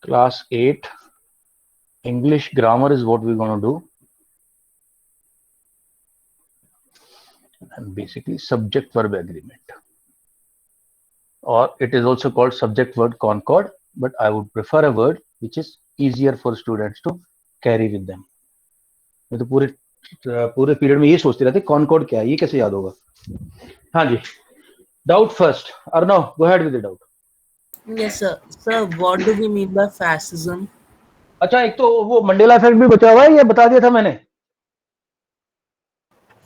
Class 8 English grammar is what we're going to do, and basically subject verb agreement, or it is also called subject verb concord, but I would prefer a word which is easier for students to carry with them. मैं तो पूरे period में ये सोचते रहते concord क्या है, ये कैसे याद होगा. हाँ जी, doubt first. Arnav, go ahead with the doubt. Yes, sir. Sir, what do we mean by fascism? अच्छा, एक तो वो मंडेला इफेक्ट भी बचा हुआ है, ये बता दिया था मैंने.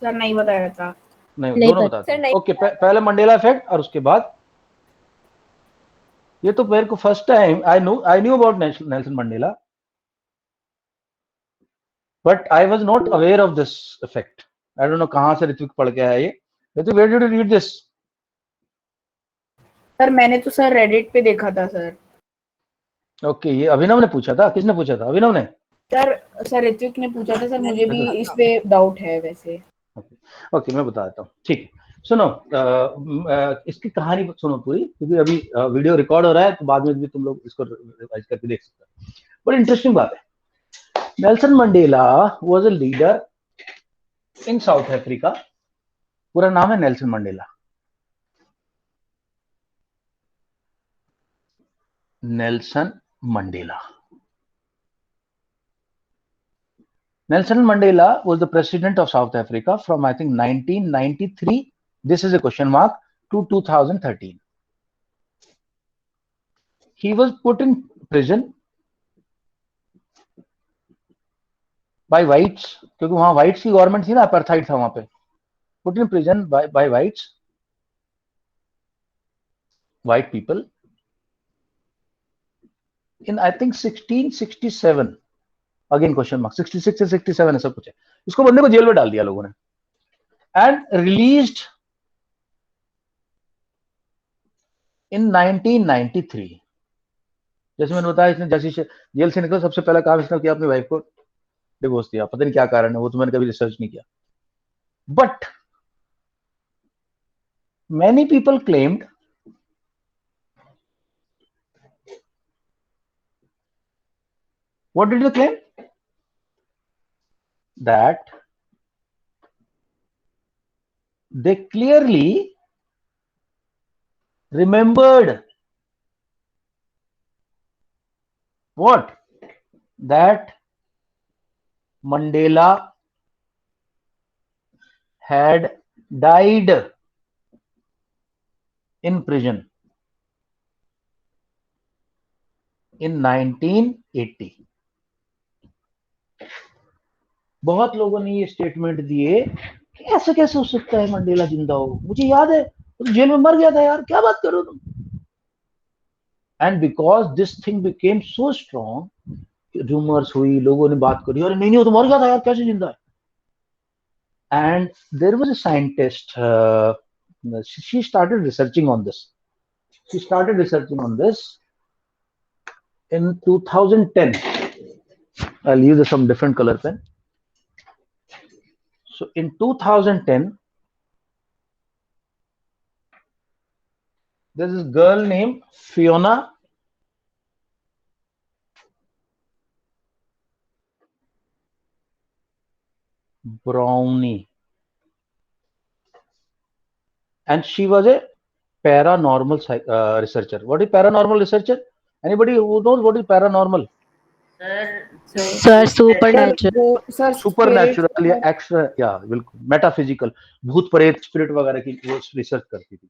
सर नहीं बताया था. नहीं, नहीं दोनों पता. बताते हैं. ओके, पहले मंडेला इफेक्ट और उसके बाद ये तो मेरे को first time I knew about Nelson Mandela, but I was not aware of this effect. I don't know कहां से ऋत्विक पढ़ के आया ये. Ritwik, where did you read this? Sir मैंने तो सर रेडिट पे देखा था सर. ओके, ये अभिनव ने पूछा था. किसने पूछा था? अभिनव ने. सर ऋत्विक ने पूछा था सर. मुझे भी इस पे डाउट है वैसे. ओके, मैं बता देता हूँ. ठीक, सुनो. इसकी कहानी सुनो पूरी, क्योंकि अभी वीडियो रिकॉर्ड हो रहा है, तो बाद में भी तुम लोग इसको रिवाइज करके देख सकते हो. बड़ी इंटरेस्टिंग बात है. Nelson Mandela was a leader in south Africa. पूरा नाम है Nelson Mandela. Nelson Mandela. Nelson Mandela was the president of South Africa from, I think, 1993, this is a question mark, to 2013. He was put in prison by whites, क्योंकि वहां whites की government थी ना, apartheid था वहां पे. Put in prison by whites, white people, in I think 1667. Again question mark. 66 से 67 ऐसा कुछ है. इसको बंदे को जेल में डाल दिया लोगों ने, एंड रिलीज्ड इन 1993. जैसे मैंने बताया, इसने जैसे जेल से निकला सबसे पहला काम इसने किया, अपनी वाइफ को डिवोर्स दिया. पता नहीं क्या कारण है, वो तो मैंने कभी रिसर्च नहीं किया. But many people claimed what did they claim? That they clearly remembered what? That Mandela had died in prison in 1980. बहुत लोगों ने ये स्टेटमेंट दिए कि ऐसे कैसे हो सकता है मंडेला जिंदा हो. मुझे याद है तो जेल में मर गया था यार, क्या बात करो तुम. And because this thing became so strong, rumours हुई, लोगों ने बात करी, अरे नहीं नहीं वो तो मर गया था यार, कैसे जिंदा है. And there was a scientist, she started researching on this. She started researching on this in 2010. I'll use some different color pen. So in 2010, there's this girl named Fiona Brownie, and she was a paranormal researcher. What is paranormal researcher? Anybody who knows what is paranormal? Sir super supernatural या extra, या बिल्कुल metaphysical, भूत प्रेत spirit वगैरह की वो research करती थी.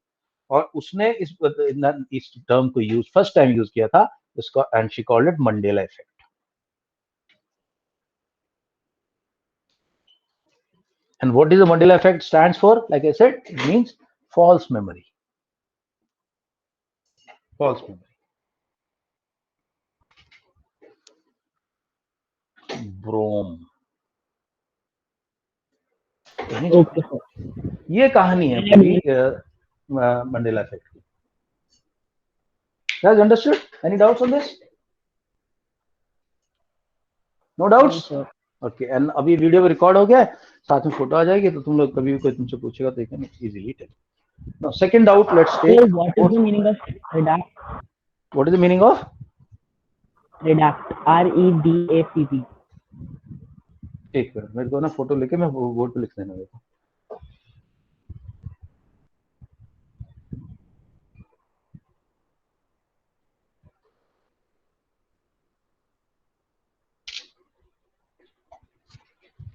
और उसने इस टर्म को फर्स्ट टाइम यूज किया था इसका, and she called it Mandela effect. And what is the Mandela effect stands for? Like I said, it means false memory. False memory. Brome. ये कहानी है पूरी मंडेला इफेक्ट की. Guys, understood? Any doubts on this? No doubts? Okay. And अभी video record हो गया है, साथ में फोटो आ जाएगी, तो तुम लोग कभी कोई तुमसे पूछेगा तो you can easily tell. Now, second doubt, let's take. What is the meaning of redact? What is the meaning of? Redact. REDACT. एक मिनट, मेरे को ना फोटो लेके मैं बोर्ड पे लिख देना मेरे को।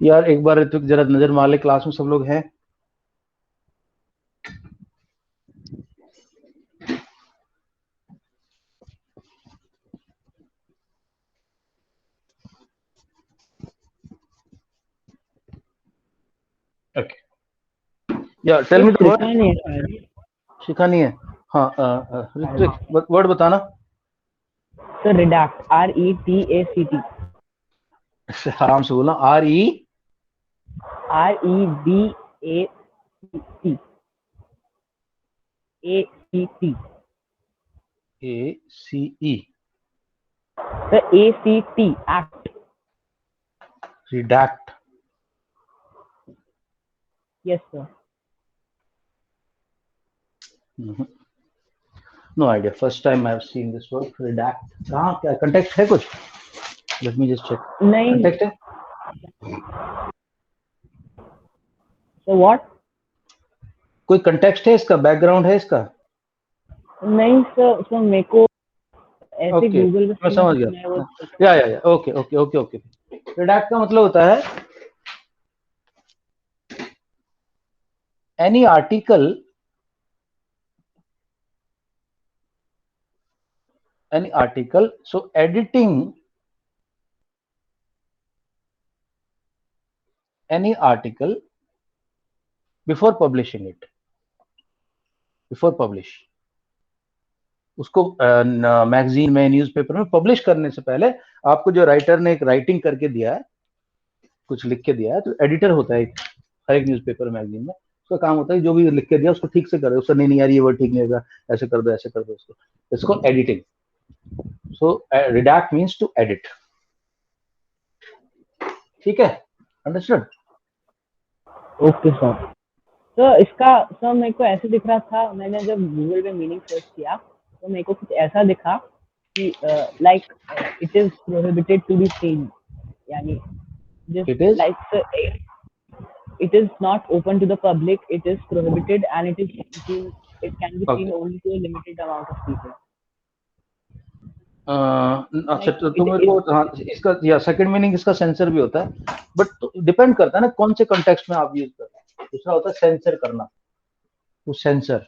यार एक बार ऋत्विक जरा नजर मार ले, क्लास में सब लोग हैं? ओके, या टेल मी द वर्ड। शिखा नहीं है? हाँ, ऋत्विक वर्ड बताना। Sir redact. REDACT. आराम से बोलना। REDACT। ACE। Sir ACT. Act. Redact। Yes sir. No idea, first time I have seen this word redact। कहाँ क्या context है कुछ? Let me just check। नहीं। Context है? So what? कोई context है इसका, background है इसका? नहीं सर मेरे को ऐसे Okay, गूगल पे मैं समझ गया। या okay okay okay okay. redact का मतलब होता है any article so editing any article before publishing it, before publish उसको मैगजीन में, न्यूज़पेपर में पब्लिश करने से पहले आपको जो राइटर ने एक राइटिंग करके दिया है, कुछ लिख के दिया है, तो एडिटर होता है हर एक न्यूज़पेपर मैगजीन में। उसका काम होता है जो भी लिख के दिया उसको ठीक से करे, उसका नहीं यार ये वर्ड ठीक नहीं होगा, ऐसे कर दो ऐसे कर दो, इसको editing. So redact means to edit. ठीक है, अंडरस्टूड? Okay sir. तो इसका सर मेरे को ऐसे दिख रहा था, मैंने जब गूगल पे मीनिंग सर्च किया तो मेरे को कुछ ऐसा दिखा कि like it is prohibited to be seen, यानी It is? Like it is not open to the public, it is prohibited and it can be seen only to a limited amount of people। अच्छा, तो तुम मेरे को, हाँ, इसका या second meaning इसका सेंसर भी होता है, बट डिपेंड करता है ना कौन से कॉन्टेक्स्ट में आप यूज कर रहे हैं। दूसरा होता है सेंसर करना। तो सेंसर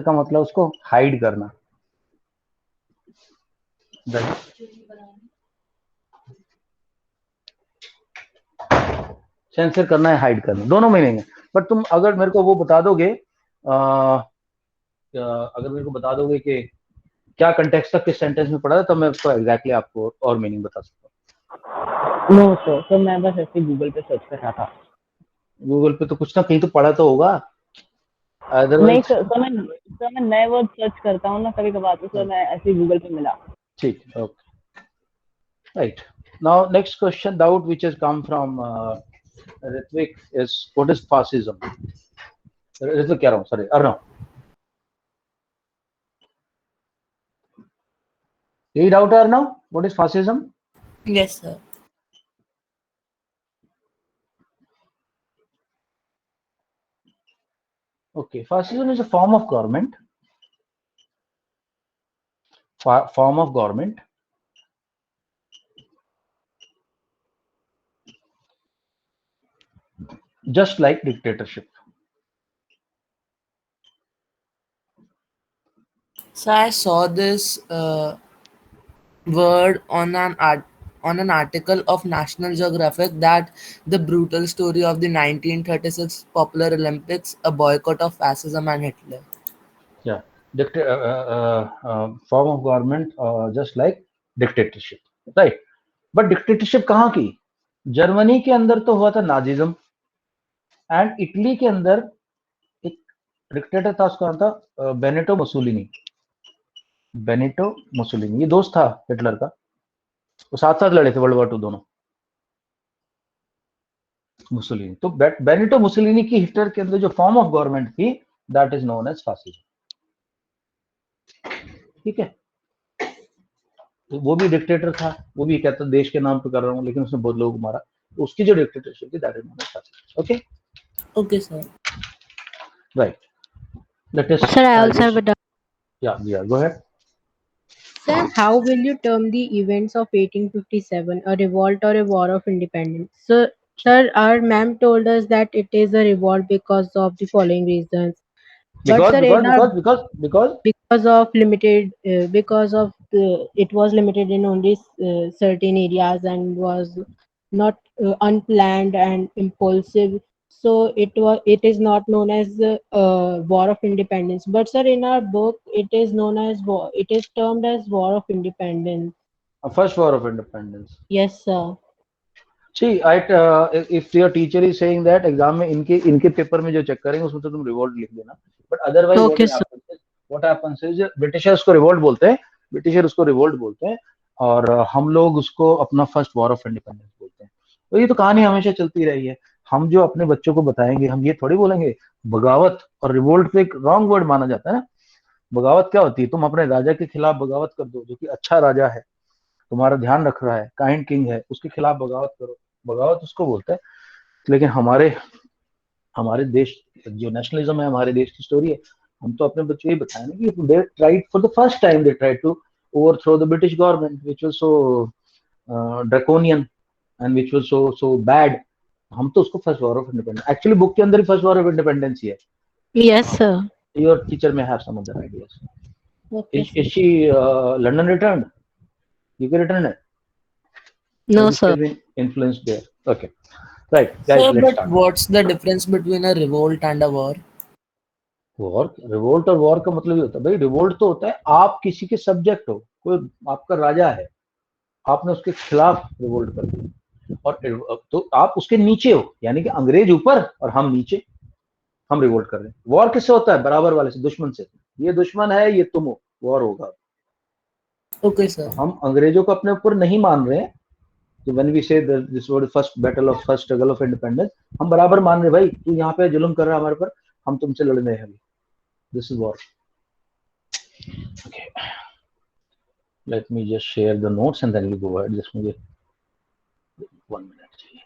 का मतलब उसको हाइड करना। सेंसर करना है, हाइड करना, दोनों मीनिंग है। बट तुम अगर मेरे को वो बता दोगे, अगर मेरे को बता दोगे कि क्या कंटेक्स्ट तक किस सेंटेंस में पढ़ा था, तो मैं उसको एग्जैक्टली आपको और मीनिंग बता सकता हूँ। नो सर मैं बस ऐसे गूगल पे सर्च कर रहा था। गूगल पे तो कुछ ना कहीं तो पढ़ा तो होगा। नहीं सर मैं नए वर्ड सर्च करता हूँ ना कभी कभार, तो सर मैं ऐसे गूगल पे मिला। ठीक, okay, right. Now next question doubt which has come from Ritwik is what is fascism? Ritwik कह रहा हूँ, सॉरी अर्णव। यही डाउट है Arnav, what is fascism? Yes sir. Okay, fascism is a form of government. Just like dictatorship. So I saw this word on an article of National Geographic that the brutal story of the 1936 Popular Olympics, a boycott of fascism and Hitler. Yeah, form of government just like dictatorship, right? But dictatorship कहाँ की? Germany के अंदर तो हुआ था Nazism, and Italy के अंदर एक डिक्टेटर था, उसका नाम था बेनिटो मुसोलिनी। ये दोस्त था हिटलर का, वो साथ साथ लड़े थे वर्ल्ड वॉर 2 दोनों। मुसोलिनी, तो बेनिटो मुसोलिनी की हिटलर के अंदर जो फॉर्म ऑफ गवर्नमेंट थी, that is known as fascism. ठीक है, वो भी डिक्टेटर था, वो भी कहता देश के नाम पे कर रहा हूँ, लेकिन उसने बहुत लोगों को मारा, तो उसकी जो डिक्टेटरशिप थी that is not fascist. Okay, Okay, sir. Right, let us Sir, I also have a doubt. या go ahead. Sir, how will you term the events of 1857 a revolt or a war of independence? Sir, our ma'am told us that it is a revolt because of the following reasons. But sir, in our because of limited because of it was limited in only certain areas and was not unplanned and impulsive, so it is not known as war of independence. But sir, in our book it is known as war, it is termed as war of independence. First war of independence. Yes sir. See, if your teacher is saying that exam में इनके paper में जो check करेंगे उसमें तो तुम revolt लिख देना, but otherwise Okay, what happens is Britishers को रिवोल्ट बोलते हैं, ब्रिटिशर उसको रिवोल्ट बोलते हैं, और हम लोग उसको अपना फर्स्ट वॉर ऑफ इंडिपेंडेंस बोलते हैं. तो ये तो कहानी हमेशा चलती रही है. हम जो अपने बच्चों को बताएंगे, हम ये थोड़ी बोलेंगे बगावत और रिवोल्ट तो एक रॉन्ग वर्ड माना जाता है ना. बगावत क्या होती है? तुम अपने राजा के खिलाफ बगावत कर दो, जो कि अच्छा राजा है, तुम्हारा ध्यान रख रहा है, काइंड किंग है, उसके खिलाफ बगावत करो, बगावत उसको बोलते हैं. लेकिन हमारे देश जो नेशनलिज्म है, हमारे देश की स्टोरी है, हम तो अपने बच्चों ये बताएंगे कि they tried for the first time, they tried to overthrow the British government which was so draconian and which was so bad. हम तो उसको first war of independence, actually book के अंदर ही फर्स्ट वॉर ऑफ इंडिपेंडेंस ही है. yes sir. Your teacher may have some other ideas. Okay, Is she London returned? UK returned है? no Maybe she sir. has been influenced there. Okay, right guys, Sir, let's but start. what's the difference between a revolt and a war? War, revolt और war का मतलब ये होता है भाई, revolt तो होता है आप किसी के सब्जेक्ट हो, कोई आपका राजा है, आपने उसके खिलाफ रिवोल्ट कर दिया, और तो आप उसके नीचे हो, यानी कि अंग्रेज ऊपर और हम नीचे, हम रिवोल्ट कर रहे हैं. वॉर किससे होता है? बराबर वाले से, दुश्मन से. ये दुश्मन है, ये तुम हो, वॉर होगा. Okay, sir. हम अंग्रेजों को अपने ऊपर नहीं मान रहे हैं. So when we say that this was the first battle of first struggle of independence, हम बराबर मान रहे भाई, तू यहाँ पे जुल्म कर रहा है हमारे पर, हम तुमसे लड़ने हैं. This is war. Okay. Let me just share the notes and then we go ahead. Just मुझे 1 minute चाहिए.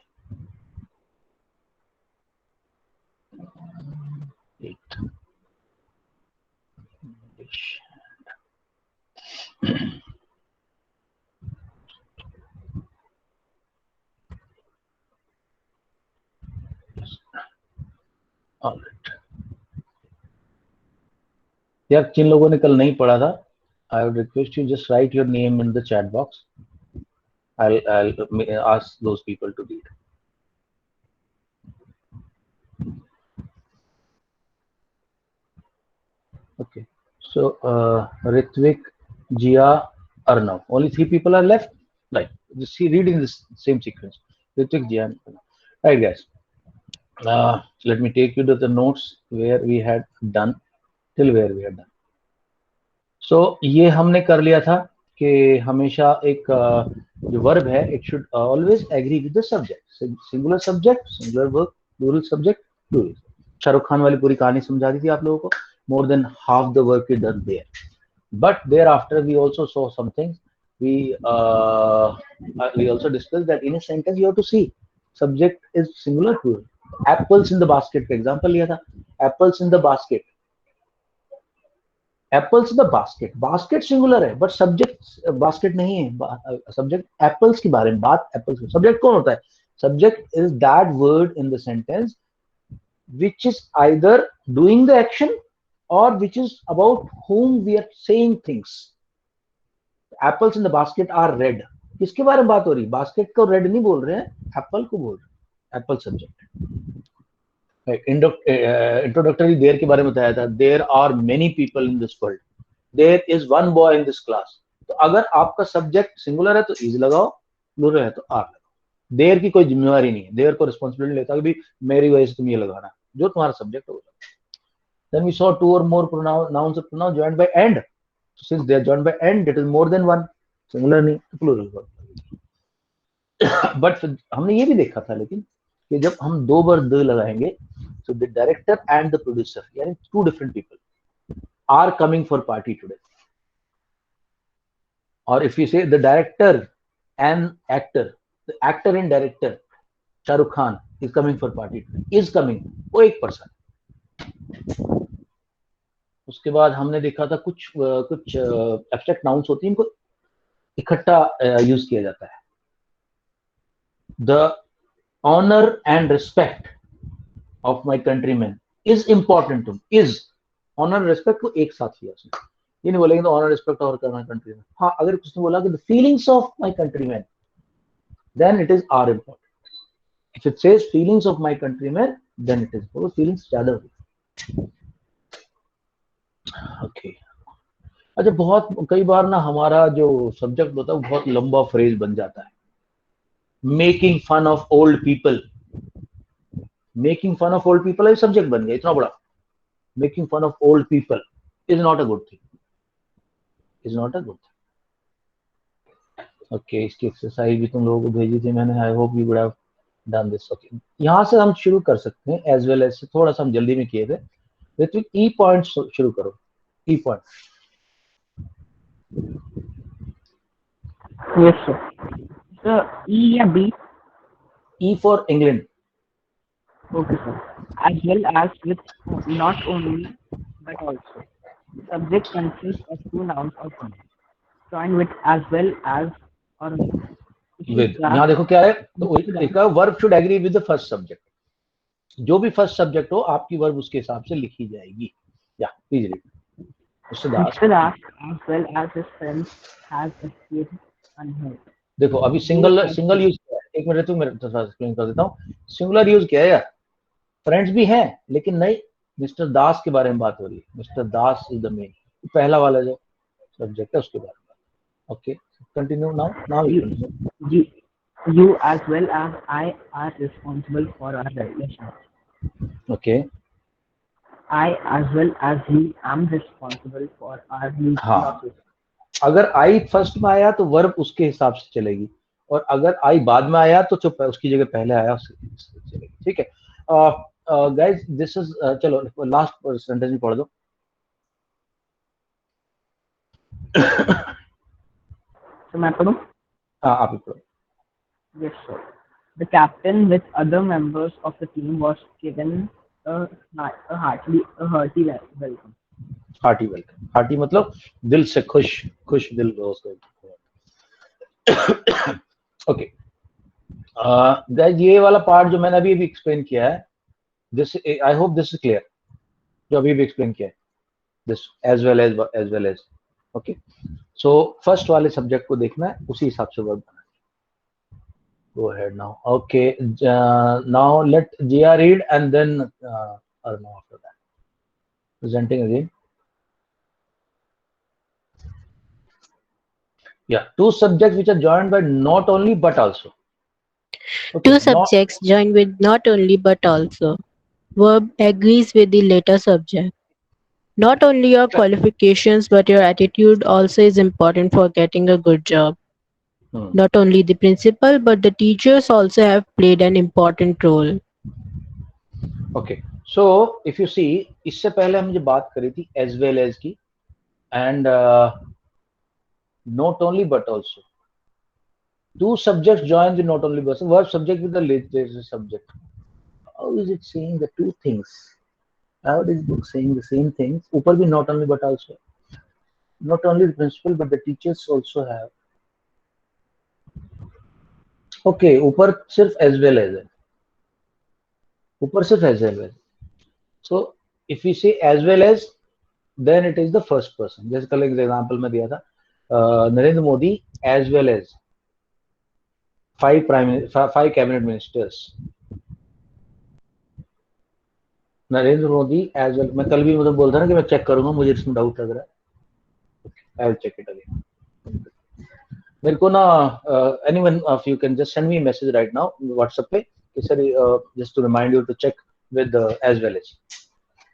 8. All right. यार जिन लोगों ने कल नहीं पढ़ा था, I would request you just write your name in the chat box. I'll ask those people to read. Okay. So Ritvik, Jia, Arnav. Only 3 people are left. Right. Just read in this same sequence. Ritvik, Jia, and Arnav. Right, guys. Let me take you to the notes where we had done till where we had done. So ये हमने कर लिया था कि हमेशा एक जो verb है, it should always agree with the subject. Singular subject, singular verb, plural subject, plural. Shahrukh Khan वाली पूरी कहानी समझा दी थी आप लोगों को. More than half the work is done there. But thereafter we also saw something. We also discussed that in a sentence you have to see subject is singular, plural. Apples in the basket का example लिया था. Apples in the basket. Apples in the basket, basket singular है but subject basket नहीं है. Subject apples के बारे में बात, एप्पल्स. सब्जेक्ट कौन होता है? Subject is that word in the sentence which is either doing the action or which is about whom we are saying things. Apples in the basket are red. किसके बारे में बात हो रही? बास्केट को रेड नहीं बोल रहे हैं, एप्पल को बोल रहे हैं. Apple subject. इंट्रोडक्टरी देयर के बारे में बताया था. There are many people in this world, there is one boy in this class. तो अगर आपका सब्जेक्ट सिंगुलर है तो इज लगाओ, प्लूरल है तो आर लगाओ. देयर की कोई जिम्मेवारी नहीं है, देयर को रिस्पॉन्सिबिलिटी लेता है कि मेरी वजह से तुम ये लगाना, जो तुम्हारा सब्जेक्ट होगा. Then we saw 2 or more nouns or pronouns joined by and. So since they are joined by and, it is more than one. Singular नहीं तो प्लूरल वर्ब. बट हमने ये भी देखा था लेकिन कि जब हम 2 बार द लगाएंगे, so the director and the producer, यानी 2 different people are coming for party today. और इफ यू से the director and actor, the actor and director Shahrukh Khan is coming for party, is coming, वो एक पर्सन। उसके बाद हमने देखा था कुछ एब्स्ट्रैक्ट नाउन्स होती हैं, इनको इकट्ठा यूज किया जाता है। The honour and respect of my countryman is important to, is honour respect को एक साथ लिया उसने, ये नहीं बोलेंगे ऑनर रिस्पेक्ट और माई कंट्रीमैन। हाँ, अगर उसने बोला कि the feelings of my countryman, then it is are important. If it says feelings of my countryman, then it is, वो फीलिंग्स ज्यादा होगी। ओके अच्छा, बहुत कई बार ना हमारा जो सब्जेक्ट होता है वो बहुत लंबा फ्रेज बन जाता है। Making fun of old people, making fun of old people subject बन गया इतना बड़ा। Making fun of old people is not a good thing, is not a good thing. Okay, इसकी एक्सरसाइज भी तुम लोगों को भेजी थी मैंने, I hope you would have done this. Okay, यहाँ से हम शुरू कर सकते हैं एज वेल एज, थोड़ा सा हम जल्दी में किए थे। ऋत्विक ई पॉइंट शुरू करो, ई point. Yes, sir. Sir, E या B? E for England. Okay, sir. As well as with not only but also. Subject consists of two nouns or pronouns. Joined with as well as or With, यहाँ देखो क्या है, तो इसका verb should agree with the first subject. जो भी first subject हो आपकी वर्ब उसके हिसाब से लिखी जाएगी। या please read. Mr. Das as well as his friends has escaped unhurt. देखो अभी सिंगल यूज किया है, एक मिनट तो मैं एक्सप्लेन कर देता हूँ। सिंगुलर यूज किया है यार, फ्रेंड्स भी हैं लेकिन नहीं, मिस्टर दास के बारे में बात हो रही है। Mister Das is the main, पहला वाला जो सब्जेक्ट है उसके बारे में। Okay, continue now You as well as I are responsible for our relationship. Okay, I as well as he am responsible for our mutual हाँ, losses. अगर आई first में आया तो वर्ब उसके हिसाब से चलेगी, और अगर आई बाद में आया तो जो उसकी जगह पहले आया उसके चलेगी। ठीक है गाइस, दिस इज, चलो लास्ट सेंटेंस भी पढ़ दो। तो मैं पढ़ूं? हाँ, आप ही पढ़ो। Yes, sir. The captain with other members of the team was given a hearty welcome. Hearty welcome, hearty मतलब दिल से खुश, खुश दिल उसको। ओके गाइस, ये वाला पार्ट जो मैंने अभी एक्सप्लेन किया है, this, I hope this is clear, जो अभी एक्सप्लेन किया है, this as well as. Okay, so first वाले सब्जेक्ट को देखना है, उसी हिसाब से वर्ब बनाना है। Go ahead now. Okay, now let Jia read and then Arnav after that. Presenting again. Yeah, two subjects which are joined by not only but also. Okay, Two subjects join with not only but also. Verb agrees with the later subject. Not only your qualifications but your attitude also is important for getting a good job. Not only the principal but the teachers also have played an important role. Okay, so if you see, इससे पहले हमने जो बात करी थी as well as की, and not only but also. Two subjects join the not only but, verb subject with the later subject. How is it saying the two things? How is book saying the same things? ऊपर भी not only but also. Not only the principal but the teachers also have. Okay, ऊपर सिर्फ as well as है, ऊपर सिर्फ as well as. So if we say as well as, then it is the first person. जैसे कल एक example में दिया था, Narendra Modi as well as 5 cabinet ministers. Narendra Modi as well, मैं कल भी मतलब बोलता ना कि मैं चेक करूंगा, मुझे इसमें डाउट लग रहा है, I will check it again. मेरे को ना anyone of you can just send me message right now WhatsApp पे कि sir just to remind you to check with as well as.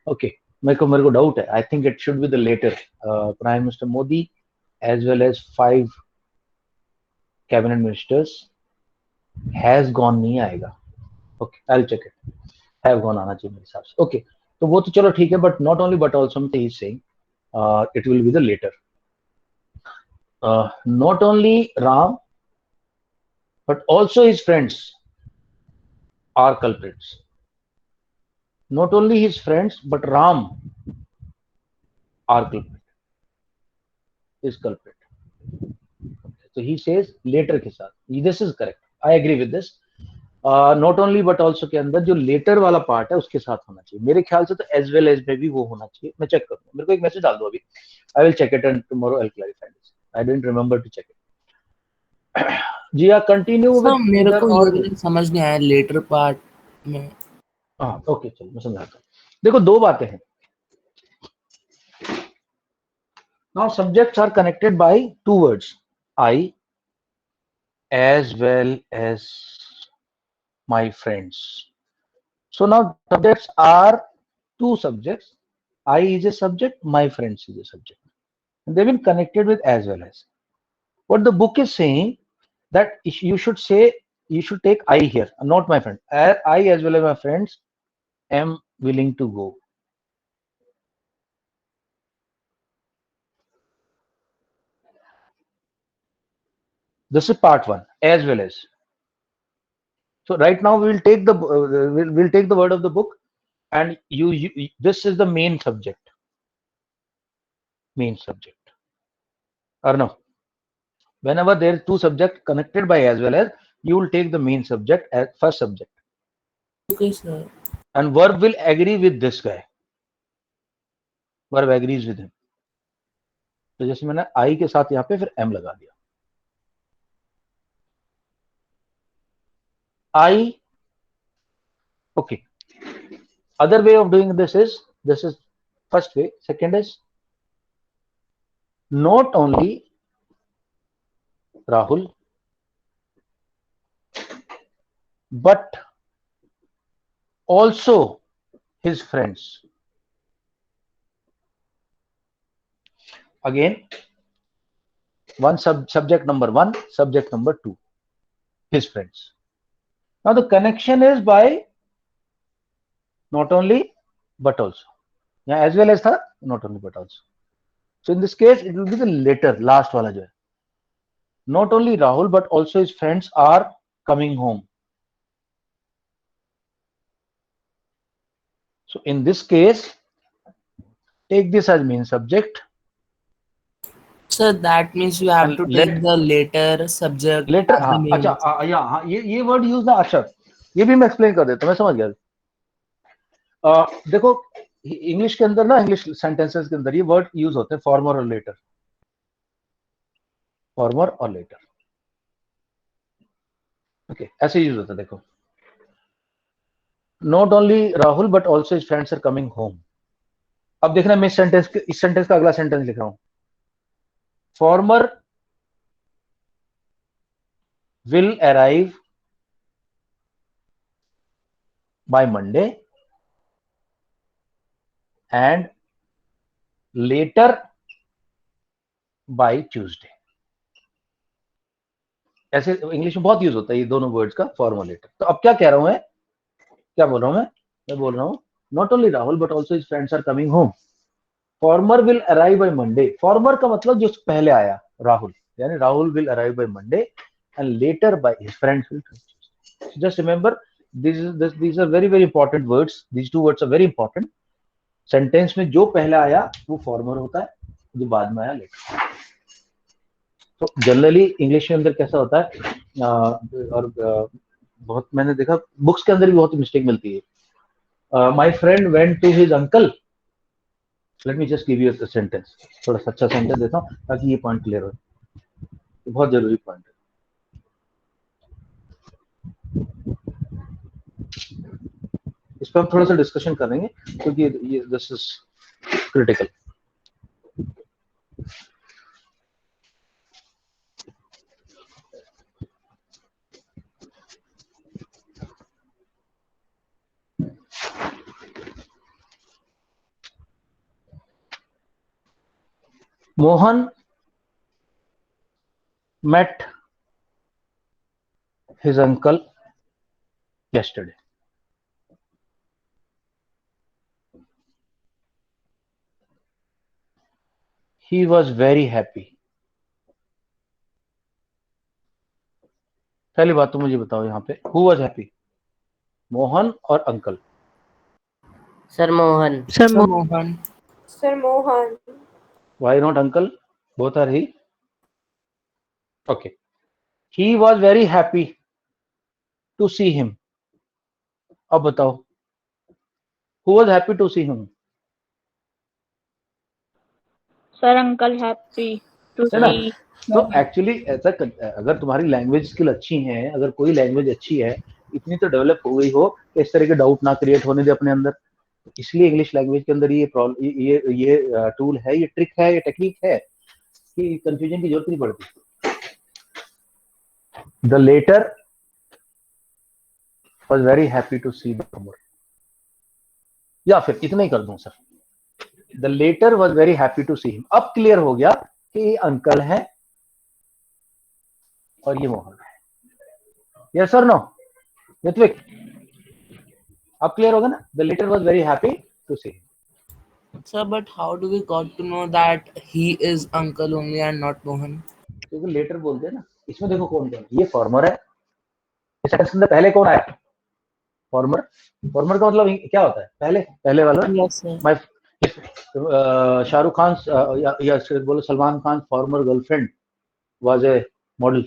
Okay, मेरे को डाउट है, I think it should be the latter, prime minister Modi as well as 5 cabinet ministers has gone नहीं आएगा। Okay, I will check it, have gone आना चाहिए मेरे हिसाब से। ओके, तो वो तो चलो ठीक है, but not only but also he saying it will be the latter. Not only Ram, but also his friends are culprits. Not only his friends, but Ram are culprit, is culprit. So he says later के साथ. This is correct. I agree with this. Not only but also के अंदर जो letter वाला part है उसके साथ होना चाहिए. मेरे ख्याल से तो एज वेल एज में भी वो होना चाहिए. मैं चेक करूंगा. मेरे को एक मैसेज डाल दो अभी. I will check it and tomorrow I will clarify this. I didn't remember to check it. जी हाँ, कंटिन्यू सर विद मेरे ईदर को ये और. वाला समझ नहीं आया लेटर पार्ट में. हाँ ओके, चलो मैं समझाता हूँ. देखो दो बातें हैं. Now subjects are connected by two words, I as well as my friends. So now subjects are two subjects. I is a subject, my friends is a subject. And they've been connected with as well as. What the book is saying that you should say, you should take I here, not my friend. I as well as my friends am willing to go. This is part one, as well as. So right now we will take the we'll take the word of the book, and you this is the main subject. Main subject. Or no? Whenever there is two subjects connected by as well as, you will take the main subject as first subject. Okay, sir. And verb will agree with this guy. Verb agrees with him. तो जैसे मैंने I के साथ यहाँ पे फिर M लगा दिया. I, okay. Other way of doing this is first way. Second is not only Rahul, but also his friends. Again, one subject number one, subject number two, his friends. Now the connection is by not only but also. Yeah, as well as था, not only but also. So in this case, it will be the later, last वाला जो है. Not only Rahul but also his friends are coming home. So in this case, take this as main subject. Sir, that means you have And to take the later subject later, as the हाँ, main. अच्छा, या हाँ, ये word use ना. अच्छा, ये भी मैं explain कर देता हूँ. मैं समझ गया. देखो इंग्लिश के अंदर ना, इंग्लिश सेंटेंसेस के अंदर ये वर्ड यूज होते हैं, फॉर्मर और लेटर. फॉर्मर और लेटर. ओके, ऐसे यूज होता है. देखो, not only Rahul but also his friends are coming home. अब देखना, मैं इस सेंटेंस का अगला सेंटेंस लिख रहा हूं. Former will arrive by Monday and latter by Tuesday. ऐसे इंग्लिश में बहुत यूज होता है ये दोनों वर्ड्स का, फॉर्मर लेटर. तो अब क्या कह रहा हूं मैं, क्या बोल रहा हूं मैं बोल रहा हूं not only Rahul but also his friends are coming home. Former will arrive by Monday. Former का मतलब जो पहले आया, राहुल, यानी Rahul will arrive by Monday and latter by his friends will. Just remember, these are very very important words. These two words are very important. Sentence में जो पहले आया वो फॉर्मर होता है, जो बाद में आया लेटर. तो जनरली इंग्लिश के अंदर कैसा होता है, और बहुत मैंने देखा बुक्स के अंदर भी बहुत मिस्टेक मिलती है. My friend went to his uncle. Let me just give you a sentence. थोड़ा सा अच्छा सेंटेंस देता हूँ ताकि ये पॉइंट क्लियर हो. ये बहुत जरूरी पॉइंट है. इस पर हम थोड़ा सा डिस्कशन करेंगे क्योंकि ये this is critical. Mohan met his uncle yesterday. He was very happy. पहली बात तो मुझे बताओ यहाँ पे हु वाज हैप्पी, मोहन और uncle? Sir Mohan. Sir, Sir Mohan. Sir Mohan. Why not uncle? Both are he. Okay, he was very happy to see him. अब बताओ who was happy to see him? Sir, uncle happy to है ना? see तो Mohan. Actually ऐसा अगर तुम्हारी language skill अच्छी है, अगर कोई लैंग्वेज अच्छी है, इतनी तो डेवलप हो गई हो कि इस तरह के डाउट ना क्रिएट होने दे अपने अंदर। इसलिए इंग्लिश लैंग्वेज के अंदर ये प्रॉब्लम, ये टूल है, ये ट्रिक है, ये टेक्निक है कि कंफ्यूजन की जरूरत नहीं पड़ती। The latter was very happy to see the former, या फिर इतना ही कर दूं sir, the latter was very happy to see him. अब क्लियर हो गया कि ये अंकल है और ये मोहन है। Yes sir, no Ritvik? अब क्लियर होगा ना? The latter was very happy to see him. Sir, but how do we got to know that he is uncle only and not Mohan? क्योंकि लेटर बोलते हैं ना। इसमें देखो कौन कौन, ये फॉर्मर है, इस सेंटेंस के अंदर पहले कौन आया? फॉर्मर। फॉर्मर का मतलब क्या होता है? पहले, पहले वाला। Yes, sir. My Shahrukh Khan या बोलो Salman Khan former girlfriend was a model.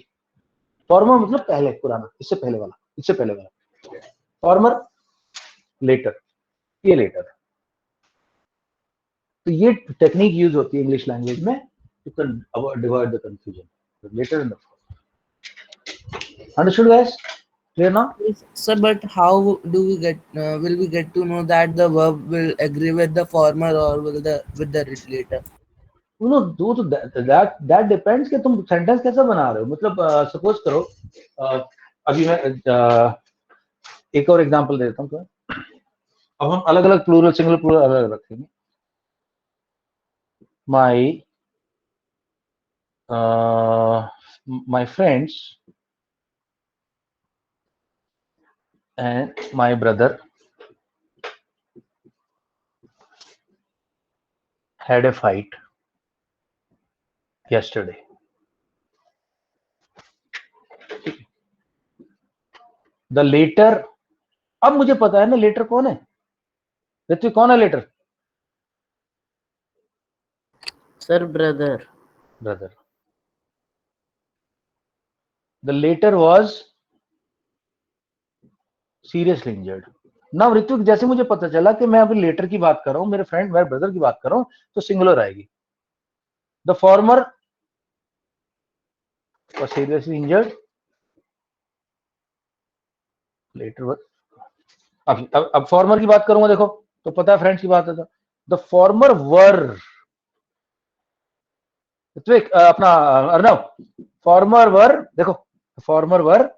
Former मतलब पहले, पुराना, इससे पहले वाला, इससे पहले वाला। फॉर्मर, लेटर, ये लेटर। तो ये टेक्निक यूज होती है इंग्लिश लैंग्वेज में to divide the confusion, latter and the former. Understood guys? Clear ना? Sir, but how do we get? Will we get to know that the verb will agree with the former or will with the later? No दो तो that depends कि तुम sentence कैसा बना रहे हो। मतलब सपोज करो, अभी मैं एक और एग्जांपल दे देता हूँ तुम्हें। अब हम अलग अलग प्लूरल, सिंगल प्लूरल अलग अलग रखेंगे। my friends and my brother had a fight yesterday. The later, अब मुझे पता है ना लेटर कौन है। ऋत्विक कौन है latter? Sir brother. Brother. The later was seriously injured. Now Ritvik, जैसे मुझे पता चला कि मैं अभी लेटर की बात कर रहा हूं, मेरे फ्रेंड, मेरे ब्रदर की बात कर रहा हूं, तो सिंगुलर आएगी। The former was seriously injured, later was, अब फॉर्मर की बात करूंगा, देखो तो पता है फ्रेंड्स की बात है। द फॉर्मर वर, ऋत्विक अपना अर्नव, फॉर्मर वर, देखो former were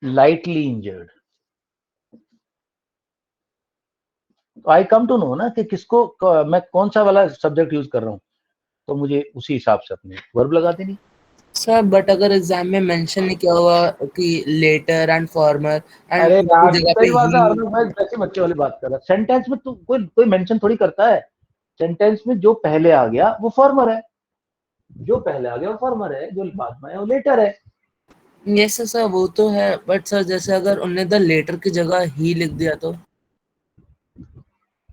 lightly injured. I come to know ना कि किसको मैं कौन सा वाला सब्जेक्ट यूज कर रहा हूं, तो मुझे उसी हिसाब से अपने वर्ब लगा देनी। Sir, but अगर एग्जाम में मेंशन नहीं किया हुआ कि लेटर एंड फॉर्मर एंड अरे यार जगह पे सही बात है ही, अर्नव भाई, जैसे बच्चे वाली बात कर रहा है। सेंटेंस में तो कोई मेंशन थोड़ी करता है। सेंटेंस में जो पहले आ गया वो फॉर्मर है, जो पहले आ गया वो फॉर्मर है, जो बाद में आया वो लेटर है। यस सर वो तो है, बट सर जैसे अगर उन्होंने द लेटर की जगह ही लिख दिया तो?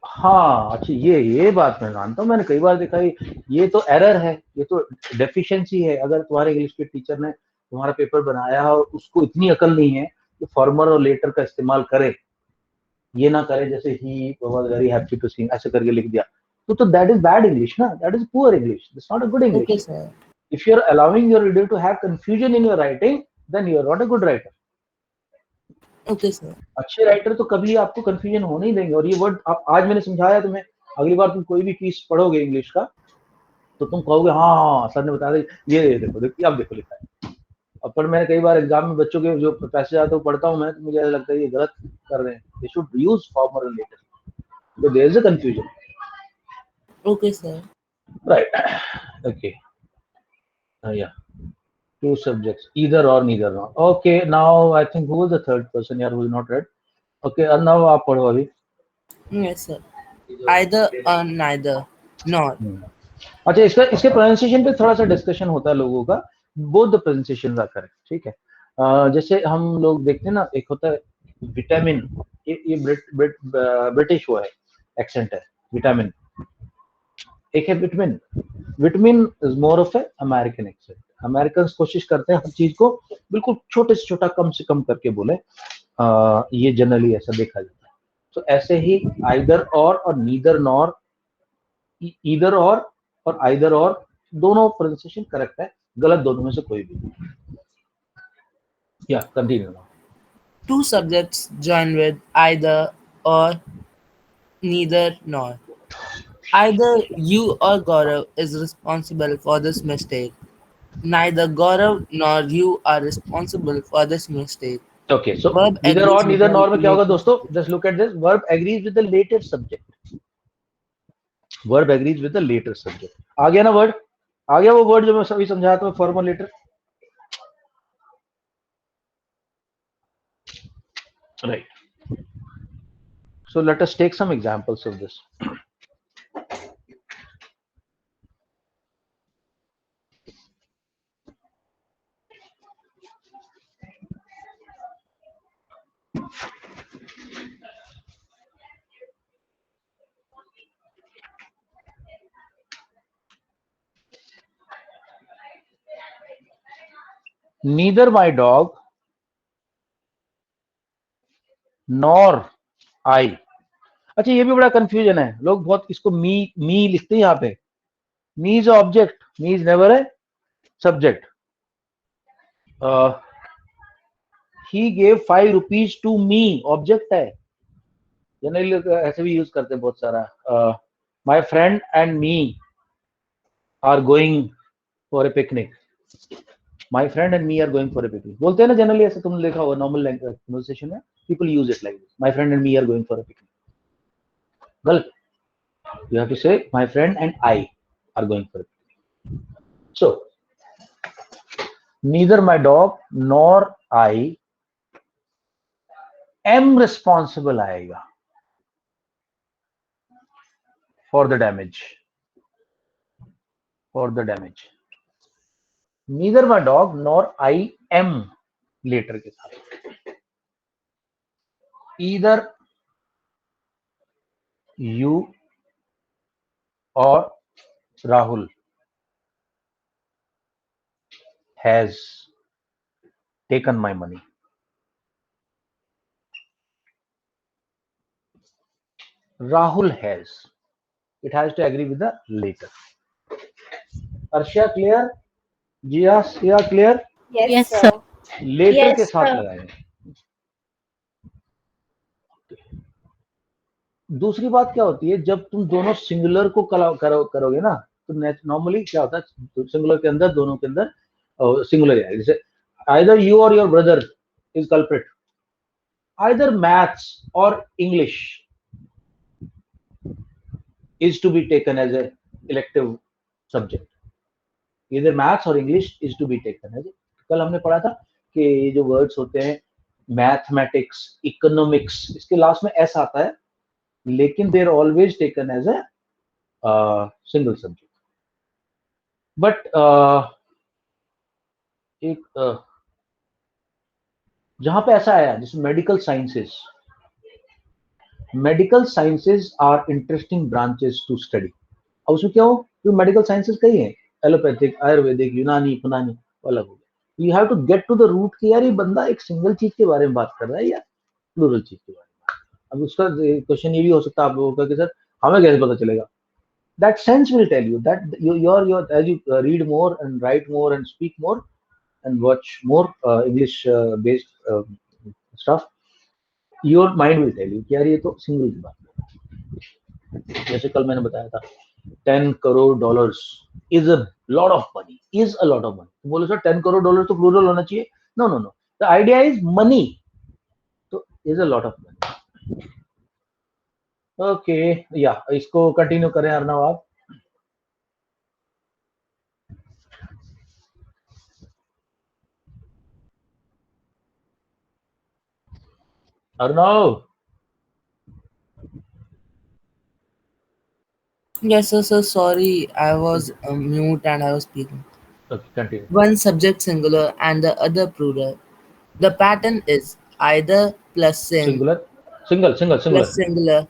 हाँ अच्छा, ये बात मैं मानता हूँ, मैंने कई बार देखा ये तो एरर है, ये तो डेफिशिएंसी है। अगर तुम्हारे इंग्लिश के टीचर ने तुम्हारा पेपर बनाया और उसको इतनी अकल नहीं है कि फॉर्मर और लेटर का इस्तेमाल करे, ये ना करे जैसे ही was very happy to see ऐसे करके लिख दिया, तो दैट इज बैड इंग्लिश ना, that is poor English, that's not a good okay English. Sir. If you are allowing your reader to have confusion in your writing, then you are not a good writer. Okay sir. अच्छे writer तो कभी आपको confusion होने ही देंगे। और ये word आप आज मैंने समझाया तुम्हें, अगली बार तुम कोई भी पीस पढ़ोगे इंग्लिश का तो तुम कहोगे हाँ सर ने बता दिया, ये देखो अब देखो लिखा है। अब पर मैंने कई बार एग्जाम में बच्चों के जो पैसे आते हैं पढ़ता हूँ मैं, तो मुझे ऐसा लगता है ये गलत कर रहे हैं। दे शुड यूज फॉर्मल और latter, so there is a confusion. Okay sir. Right. Okay. Yeah. Two subjects, either or, neither or. Okay, now I think who was the third person here who is not read? Okay, and now आप पढ़ो अभी। Yes sir, either और neither, not. अच्छा, इसके pronunciation पे थोड़ा सा discussion होता है लोगों का। Both the pronunciations are correct, ठीक है। जैसे हम लोग देखते हैं ना, एक होता है विटामिन, ये ब्रिटिश वो है, एक्सेंट है विटामिन। एक है vitamin, vitamin is more of A American accent. American कोशिश करते हैं हर चीज को बिल्कुल छोटे से छोटा, कम से कम करके बोले। ये जनरली ऐसा देखा जाता है। तो ऐसे ही आइदर और नीदर नॉर, ईदर और आइदर और, दोनों प्रोनाउंसिएशन करेक्ट है, गलत दोनों में से कोई भी नहीं। या continue now. Two subjects join with either or, neither nor. Either you or Gaurav is responsible for this mistake. Neither Gaurav nor you are responsible for this mistake. Okay, so Verb neither agrees or with neither the nor में क्या होगा later दोस्तों? subject. Just look at this. Verb agrees with the later subject. Verb agrees with the later subject. आ गया ना word? आ गया वो word जो मैं सभी समझाया था, formal later. Right. So let us take some examples of this. Neither my dog nor I. अच्छा, ये भी बड़ा कंफ्यूजन है, लोग बहुत इसको मी लिखते हैं यहाँ पे। Me is object, me is never a subject. He gave 5 rupees to me, object है, जनरली लोग ऐसे भी यूज करते हैं बहुत सारा। My friend and me are going for a picnic, my friend and me are going for a picnic बोलते हैं ना जनरली, ऐसे तुमने देखा होगा नॉर्मल कन्वर्सेशन में, people use it like this, my friend and me are going for a picnic. गलत, you have to say my friend and I are going for it. So neither my dog nor I am responsible आएगा for the damage, for the damage. Neither my dog nor I am later के साथ, either you or Rahul has taken my money. Rahul has, it has to agree with the later. Arshia clear? Jia clear? Yes, Yes, sir. sir. Latter Yes, के साथ sir. लगाएंगे। दूसरी बात क्या होती है, जब तुम दोनों सिंगुलर को करोगे ना, तो नॉर्मली क्या होता है, सिंगुलर के अंदर, दोनों के अंदर सिंगुलर है। जैसे आइदर यू और your brother is culprit, either maths और English is to be taken as a elective subject, इधर मैथ्स और English is to be taken as. कल हमने पढ़ा था कि ये जो वर्ड्स होते हैं मैथमेटिक्स, इकोनॉमिक्स, इसके लास्ट में एस आता है, लेकिन they are always taken as a single subject. But एक जहां पे ऐसा आया, जैसे medical sciences are interesting branches to study. अब उसमें क्या हो, तो मेडिकल साइंसेज कई हैं, एलोपैथिक, आयुर्वेदिक, यूनानी, फलानी, अलग हो गया। You have to get to the root कि यार ये बंदा एक सिंगल चीज के बारे में बात कर रहा है या प्लूरल चीज के बारे में। अब उसका क्वेश्चन ये भी हो सकता है आप लोगों का कि सर हमें कैसे पता चलेगा? That sense will tell you that your as you read more and write more and speak more and watch more English based stuff, your mind will tell you कि यार ये तो सिंगल की बात है। जैसे कल मैंने बताया था 10 crore dollars is a lot of money, is a lot of money. तो बोले सर 10 करोड़ डॉलर तो प्लूरल होना चाहिए। No no no, the idea is money, तो is a lot of money. Okay, या इसको कंटिन्यू करें अर्नव आप। Arnav, Yes, sir, sir. Sorry, I was mute and I was speaking. Okay, continue. one subject singular and the other plural. The pattern is either plus Singular, singular. plus singular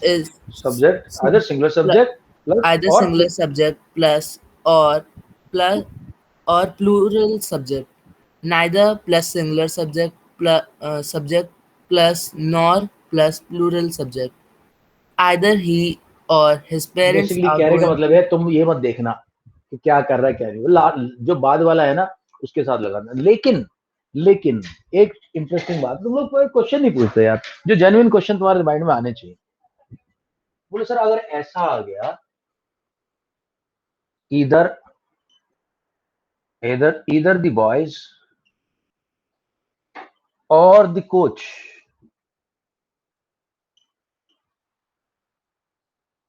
is Subject, either singular pl- subject plus either or singular subject plus or plural subject. Neither plus singular subject plus nor plus plural subject. Either he or his parents basically are कहने का going मतलब to. है तुम ये मत देखना कि क्या कर रहा है क्या नहीं, जो बाद वाला है ना उसके साथ लगाना। लेकिन लेकिन एक इंटरेस्टिंग बात, तुम लोग कोई क्वेश्चन नहीं पूछते यार, जो जेन्युइन क्वेश्चन तुम्हारे माइंड में आने चाहिए। बोले सर अगर ऐसा आ गया, इधर either the boys or the coach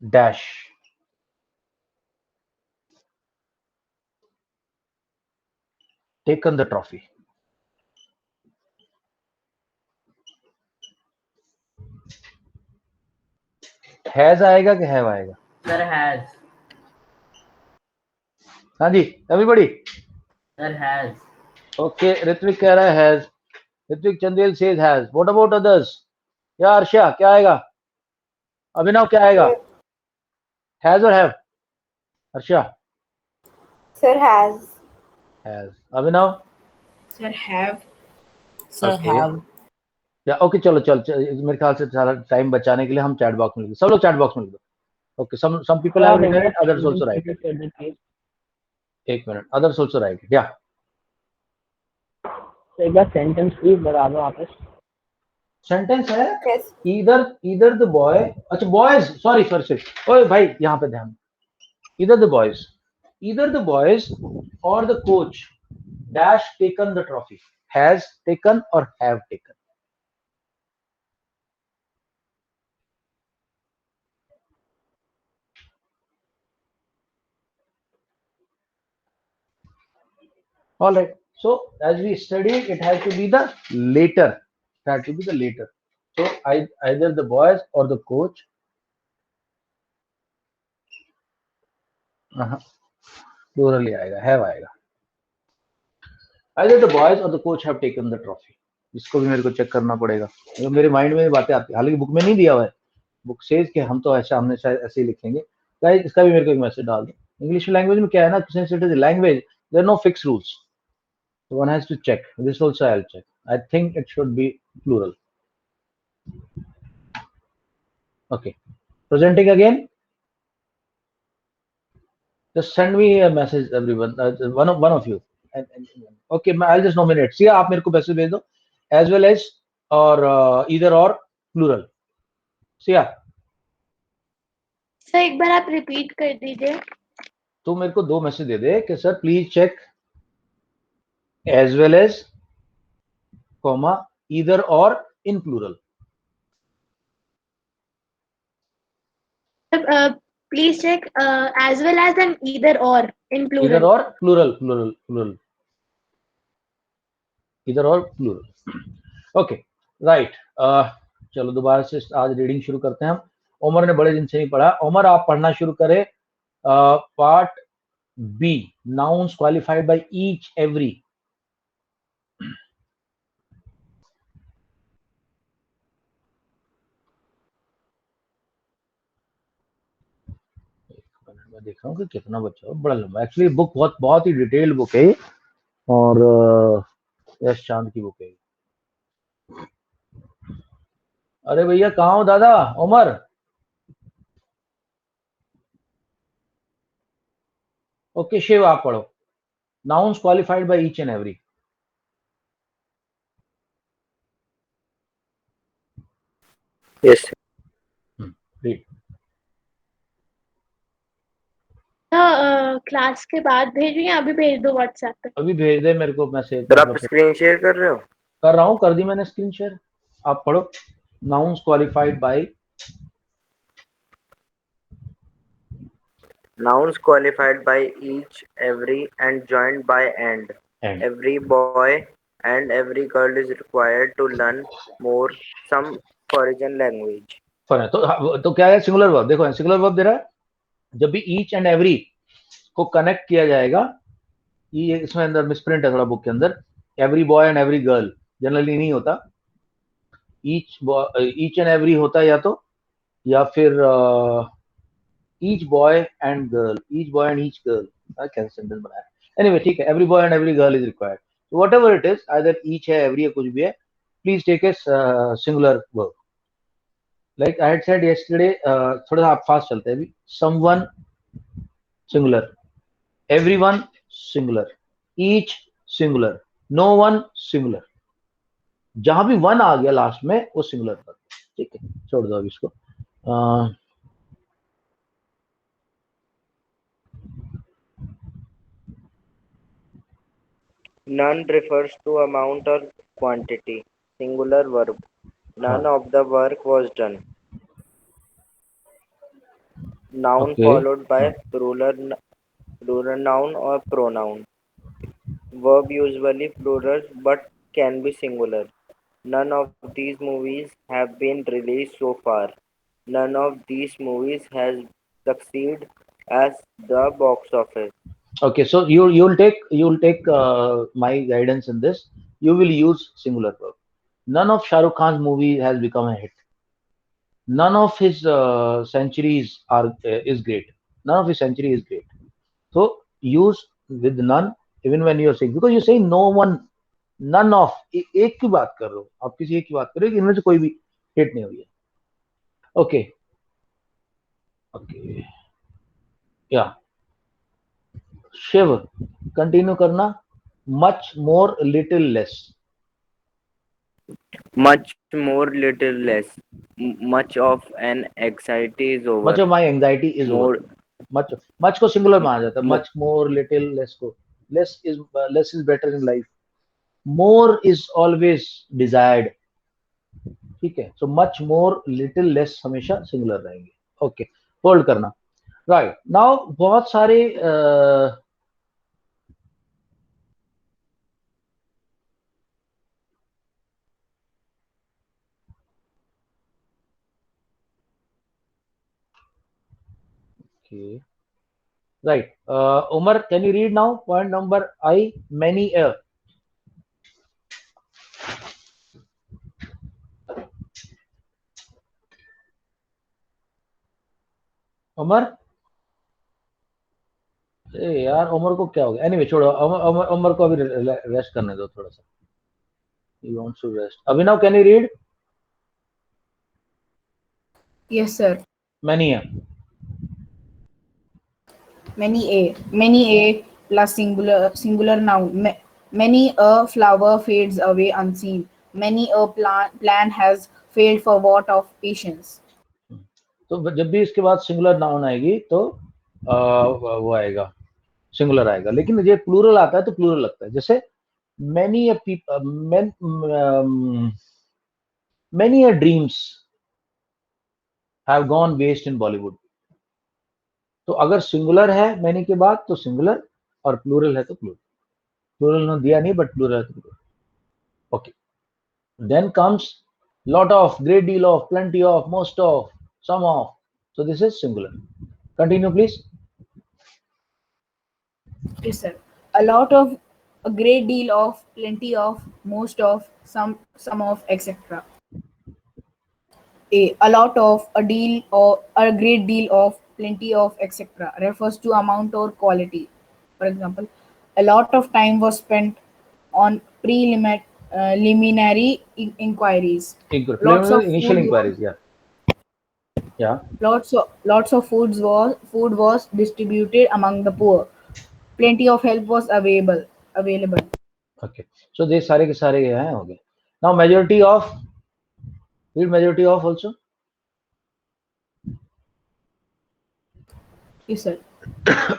dash taken the trophy, has आएगा कि हैव आएगा? Sir has. हाँ जी everybody. Sir has. Okay, Ritvik कह रहा है has, Ritvik Chandel says has. What about others? या अर्षा क्या आएगा? अभिनव क्या आएगा? हैज और have? Arsha Sir has. Has, Abhinav Sir have. Sir Okay. have. या ओके चलो मेरे ख्याल से सारा टाइम बचाने के लिए हम चैट बॉक्स में लिख दो, सब लोग चैट बॉक्स में लिख दो। Okay, some people have written it, others also write it. एक minute, others also write it. Yeah. तो एक बार सेंटेंस प्लीज बता दो वापस। सेंटेंस है Yes. either the boy, अच्छा बॉयज, सॉरी ओए भाई यहाँ पे ध्यान, either the boys or the coach dash taken the trophy, has taken or have taken. All right, so as we studied, it has to be the later, so either the boys or the coach, plural ही आएगा, have आएगा, either the boys or the coach have taken the trophy. इसको भी मेरे को check करना पड़ेगा, मेरे mind में ये बातें आती, हालांकि बुक में नहीं दिया हुआ है, बुक सेज के हम तो ऐसा हमने शायद ऐसे ही लिखेंगे। गाइस इसका भी मेरे को एक मैसेज डाल दो। इंग्लिश लैंग्वेज में क्या है ना, since it is language there no fix rules, so one has to check this also. I'll check. I think it should be plural. Okay, presenting again, just send me a message everyone, one of you, okay I'll just nominate. See आप मेरे को message भेज दो as well as or either or plural. See sir एक बार आप repeat कर दीजिए। तो मेरे को दो मैसेज दे दे कि sir please check as well as comma either or in plural. Please check as well as an either or in Either plural. or plural. Either or plural. Okay, right. चलो दोबारा से आज रीडिंग शुरू करते हैं हम। उमर ने बड़े दिन से नहीं पढ़ा, उमर आप पढ़ना शुरू करें। Part B, nouns qualified by each every. मैं देख रहा हूँ कि कितना बच्चा, बड़ा लंबा, एक्चुअली बुक बहुत ही डिटेल्ड बुक है और यश चांद की बुक है। अरे भैया कहाँ हो दादा? उमर ओके, शिव आप पढ़ो, nouns qualified by each and every. Yes. Read. Class के बाद भेजूं या अभी भेज दो व्हाट्सएप पे? अभी भेज दे मेरे को मैसेज। सर आप स्क्रीन शेयर कर रहे हो? कर रहा हूँ, कर दी मैंने स्क्रीन शेयर, आप पढ़ो। Nouns qualified bye, Nouns qualified by each, every, and joined by and. Every boy and every girl is required to learn more some foreign language. Fun है तो क्या है? Singular verb. देखो सिंगुलर वर्ब दे रहा है, जब भी ईच एंड एवरी को कनेक्ट किया जाएगा ये इसमें अंदर मिसप्रिंट है थोड़ा बुक के अंदर, every boy and every girl generally नहीं होता, ईच एंड एवरी होता है या फिर each boy and girl, each boy and each girl, कैसे सेंटेंस बनाया, एनीवे ठीक है, every boy and every girl is required, so whatever it is, either each है, every है, कुछ भी है, please take a singular verb. Like I had said yesterday, थोड़ा सा आप फास्ट चलते हैं अभी, someone singular, everyone singular, each singular, no one singular, जहां भी वन आ गया लास्ट में वो सिंगुलर पर, ठीक है, छोड़ दो अभी इसको. None refers to amount or quantity. Singular verb. None of the work was done. Noun Okay. followed by plural noun or pronoun. Verb usually plural but can be singular. None of these movies have been released so far. None of these movies has succeeded as the box office. Okay, so you'll take my guidance in this. You will use singular verb. None of Shah Rukh Khan's movie has become a hit. None of his centuries is great. None of his century is great. So use with none even when you're saying, because you're saying no one, none of, एक की बात कर रहे हो आप, किसी एक की बात कर रहे हो कि इनमें से कोई भी हिट नहीं हुई है. ओके ओके या शिव कंटिन्यू करना. Much more little less. Much more, little less. Much of an anxiety is over. Much of my anxiety is More, over. Much को सिंगुलर माना जाता है, mo- much more little less को. Less is better in life. More is always desired, ठीक है. So much more little less हमेशा singular रहेंगे. Okay, hold करना. राइट नाउ बहुत सारे okay, right, Umar, can you read now point number I, many a. Umar, ए यार उमर को क्या हो गया, एनीवे छोड़ो, उमर को अभी रेस्ट करने दो थोड़ा सा. He wants to rest. Abhinav, can you read Yes, sir. many a. Many a plus singular noun. Many a flower fades away unseen. Many a plan has failed for want of patience. तो जब भी इसके बाद singular noun आएगी तो वो आएगा, singular आएगा. लेकिन ये प्लूरल आता है तो प्लूरल लगता है. जैसे many a many a dreams have gone waste in Bollywood. तो अगर सिंगुलर है मैनी के बाद तो सिंगुलर, और प्लूरल है तो प्लूरल. प्लूरल ने दिया नहीं बट प्लूरल है तो plural. Okay, then comes lot of, great deal of, plenty of, most of, some of. So this is singular. Continue please. Yes, sir. A lot of, a great deal of, plenty of, most of, some of, etc. A lot of, a deal, or a great deal of, plenty of, etc. refers to amount or quality. For example, a lot of time was spent on preliminary inquiries. Lots of Initial food inquiries. Yeah. lots of food was distributed among the poor. Plenty of help was available. Okay, so they सारे के सारे ये हैं हो गए. Now majority of, read majority of also. Yes, sir.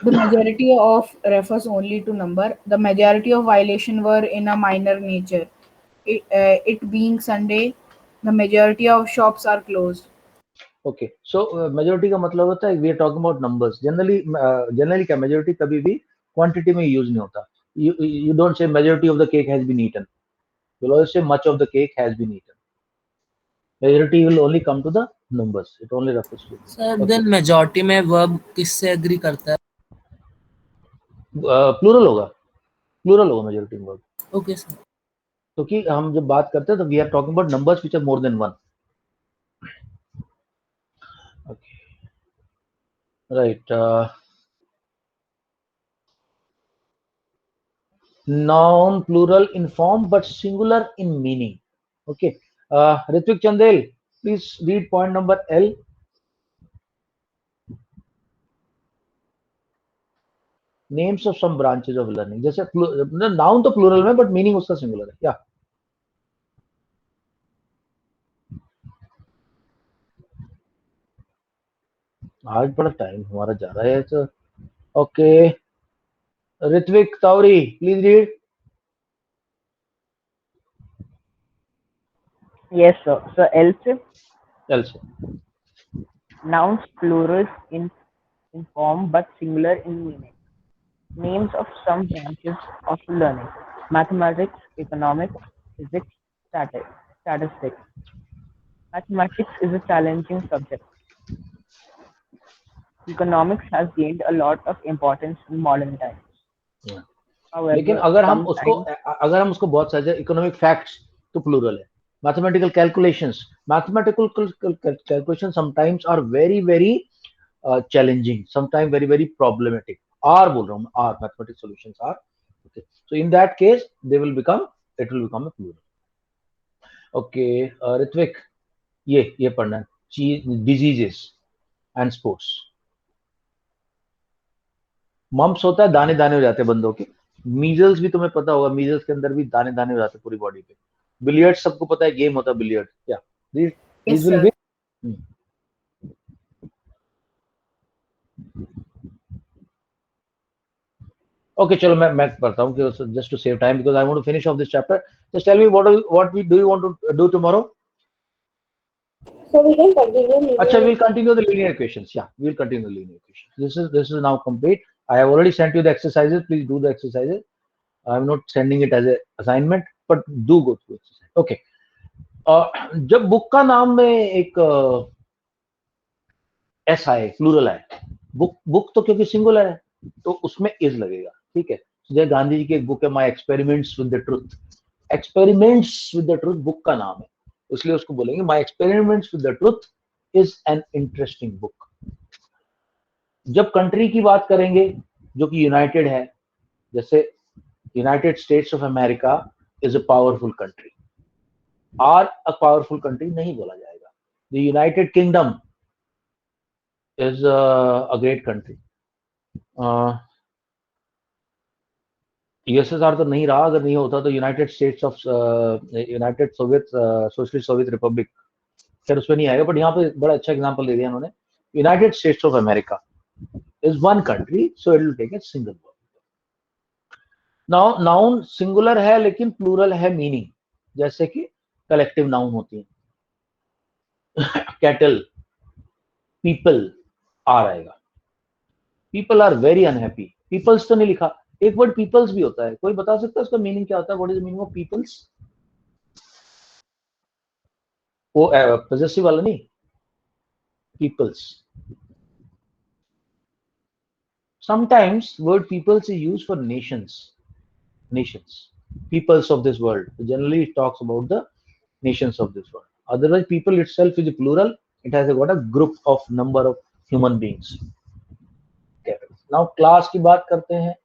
The majority of refers only to number. The majority of violations were in a minor nature. It being Sunday, the majority of shops are closed. Okay, so majority का मतलब होता है we are talking about numbers. Generally क्या majority कभी भी quantity में use नहीं होता. You don't say majority of the cake has been eaten. You'll always say much of the cake has been eaten. Majority will only come to the numbers. It only refers to. Sir then majority में verb किससे agree करता है? Plural होगा. Plural होगा majority in verb, Okay, sir. क्योंकि हम जब बात करते हैं तो we are talking about numbers which are more than one. Okay. Right. Noun plural in form but singular in meaning. Okay. Ritvik Chandel, please read point number L. Names of some branches of learning. जैसे noun तो plural में but meaning उसका singular है. Yeah. आज बड़ा time हमारा जा रहा है तो. Okay. Ritvik Tauri, please read. Yes, sir. So else, Else. nouns plural in form but singular in meaning. Names of some branches of learning: mathematics, economics, physics, statistics. Mathematics is a challenging subject. Economics has gained a lot of importance in modern times. Yeah. However, लेकिन अगर हम sometimes उसको बहुत सारे economic facts तो plural है. Mathematical calculations sometimes are very challenging, sometimes very problematic. R बोल रहा हूँ मैं, R mathematical solutions are. Okay, so in that case it will become a plural. Okay, Ritvik, ये पढ़ना है. Diseases and sports. मम्प्स होता है, दाने दाने हो जाते हैं बंदों के. मीजल्स भी तुम्हें पता होगा, मीजल्स के अंदर भी दाने दाने हो जाते हैं पूरी बॉडी पे. बिलियर्ड सबको पता है, गेम होता है बिलियर्ड. क्या Yes, will sir. Be. Okay, चलो मैं पढ़ता हूँ कि just to save time because I want to finish off this chapter. Just tell me what we do you want to do tomorrow? So we can continue. अच्छा, we'll continue the linear equations. Yeah, we'll continue the linear equations. This is now complete. I have already sent you the exercises. Please do the exercises. I'm not sending it as a assignment, but do go through exercise. Okay. जब book का नाम में एक S आए, plural आए, book तो क्योंकि singular है तो उसमें इज लगेगा. ठीक है. जय गांधी जी की एक बुक है, my experiments with the truth. Experiments with the truth book का नाम है, इसलिए उसको बोलेंगे my experiments with the truth is an interesting book. जब कंट्री की बात करेंगे जो कि यूनाइटेड है, जैसे United States of America is a powerful country. Are a powerful country नहीं बोला जाएगा. The United Kingdom is a great country. USSR तो नहीं रहा, अगर नहीं होता तो United States of United Soviet socialist Soviet Republic, फिर उसमें नहीं आएगा. बट यहाँ पे बड़ा अच्छा एग्जांपल दे दिया उन्होंने. United States of America is one country, so it will take a single word. Noun singular है लेकिन प्लूरल है मीनिंग, जैसे कि कलेक्टिव नाउन होती है. कैटल, पीपल आर आएगा. People are very unhappy. Peoples तो नहीं लिखा, एक वर्ड पीपल्स भी होता है. कोई बता सकता है उसका मीनिंग क्या होता है? What is the meaning of peoples? वो पॉजेसिव वाला नहीं, peoples. Sometimes word peoples is used for nations. Peoples of this world. Generally it talks about the nations of this world. Otherwise people itself is a plural. It has got a group of number of human beings. Okay. Now class की बात करते हैं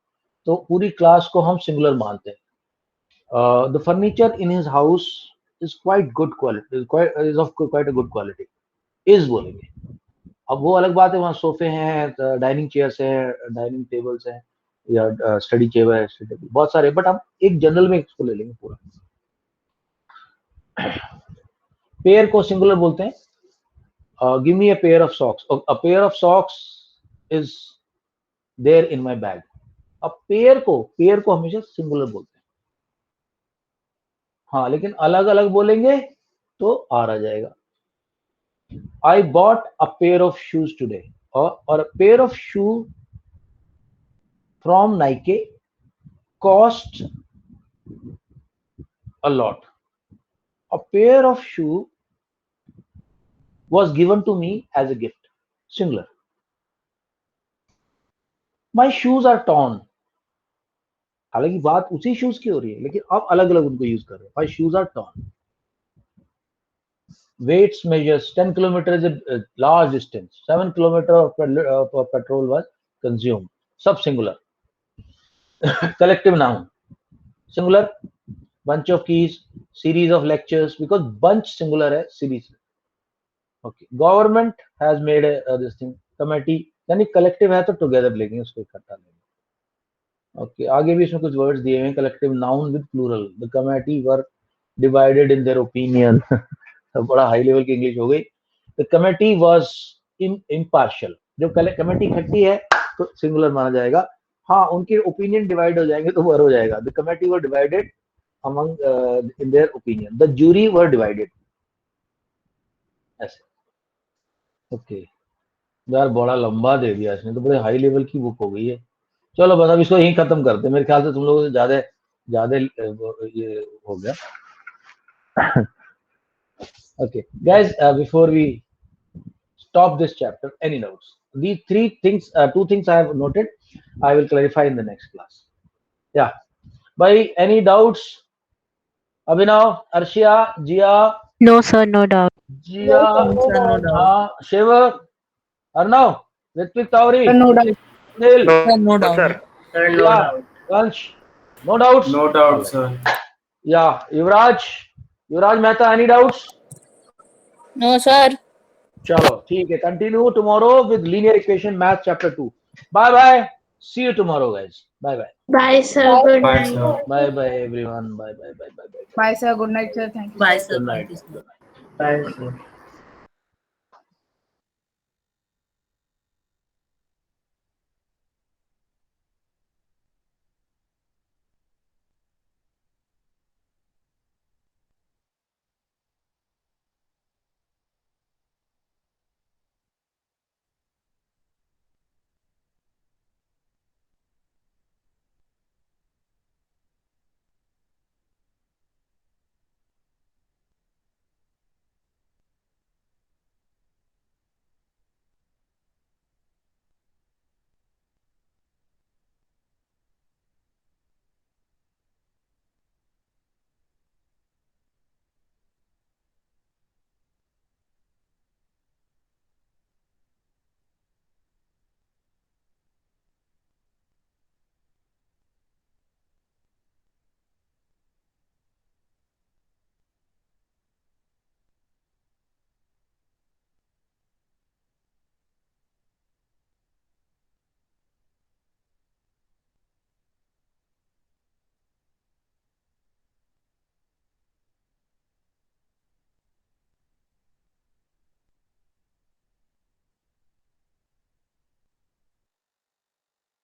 तो पूरी class को हम singular मानते हैं. The furniture in his house is quite good quality. Is of quite a good quality. Is बोलेंगे. अब वो अलग बात है, वहाँ सोफे हैं, डाइनिंग चेयर्स हैं, डाइनिंग टेबल्स हैं, या स्टडी टेबल है, बहुत सारे. बट हम एक जनरल में इसको ले लेंगे पूरा. पेयर को सिंगुलर बोलते हैं. Give me a pair of socks. A pair of socks is there in my bag. अब पेयर को हमेशा सिंगुलर बोलते हैं. हाँ, लेकिन अलग अलग बोलेंगे तो आर आ जाएगा. I bought a pair of shoes today, or a pair of shoe from Nike cost a lot. A pair of shoe was given to me as a gift. Singular. My shoes are torn. हालांकि बात उसी shoes की हो रही है, लेकिन अब अलग अलग उनको यूज कर रहे हैं. भाई shoes are torn. Weights measures 10 kilometers is a large distance. 7 kilometers of petrol was consumed. Sub singular. Collective noun. Singular. Bunch of keys. Series of lectures. Because bunch singular है, series. Okay. Government has made this thing. Committee. यानी collective है तो together लेंगे, उसको इकट्ठा लेंगे. Okay. आगे भी इसमें कुछ words दिए हैं. Collective noun with plural. The committee were divided in their opinion. बड़ा हाई लेवल की इंग्लिश हो गई. The committee was impartial. जब कमेटी इकट्ठी है तो सिंगुलर माना जाएगा. हाँ, उनके ओपिनियन डिवाइड हो जाएंगे तो वर हो जाएगा. The committee were divided among in their opinion. The jury were divided. ऐसे. ओके यार, बड़ा लंबा दे दिया इसने तो, बड़े हाई लेवल की बुक हो गई है. चलो बस अब इसको यहीं खत्म करते. मेरे ख्याल से तुम लोगों से ज्यादा ये हो गया. Okay, guys, before we stop this chapter, any notes? These two things I have noted, I will clarify in the next class. Yeah. By any doubts? Abhinav, Arshia, Jia? No, sir, no doubt. Jia, No doubt. Shiva, Arnav, Ritvik Tauri, No doubt. Neil, No doubt. sir. Sir, no yeah, doubt. Vansh, no doubts? No doubt, sir. Yeah, Yuvraj Mehta, any doubts? No, sir. चलो ठीक है. Continue tomorrow with linear equation math chapter 2. Bye bye. See you tomorrow, guys. Bye bye. Bye, sir. Good Bye, night. sir. Bye bye everyone. Bye bye bye bye bye. Bye, sir. Good night, sir. Thank you. Bye, sir. Good night. Thank you, sir. Bye, sir.